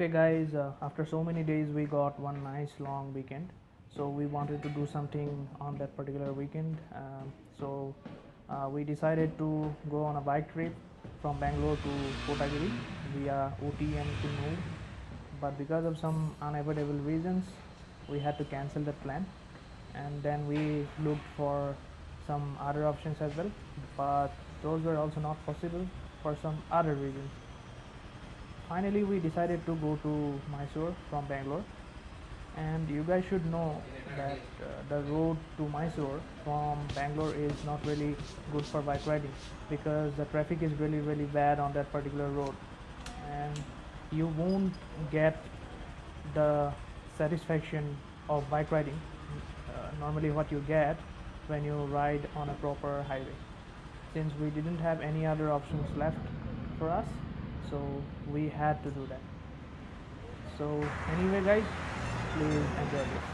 Okay guys, after so many days we got one nice long weekend, so we wanted to do something on that particular weekend. We decided to go on a bike trip from Bangalore to Kotagiri via Ooty and Kunnur, but because of some unavoidable reasons we had to cancel that plan, and then we looked for some other options as well, but those were also not possible for some other reasons. Finally we decided to go to Mysore from Bangalore, and you guys should know that the road to Mysore from Bangalore is not really good for bike riding because the traffic is really bad on that particular road, and you won't get the satisfaction of bike riding normally what you get when you ride on a proper highway. Since we didn't have any other options left for us, so we had to do that. So anyway guys, please enjoy this.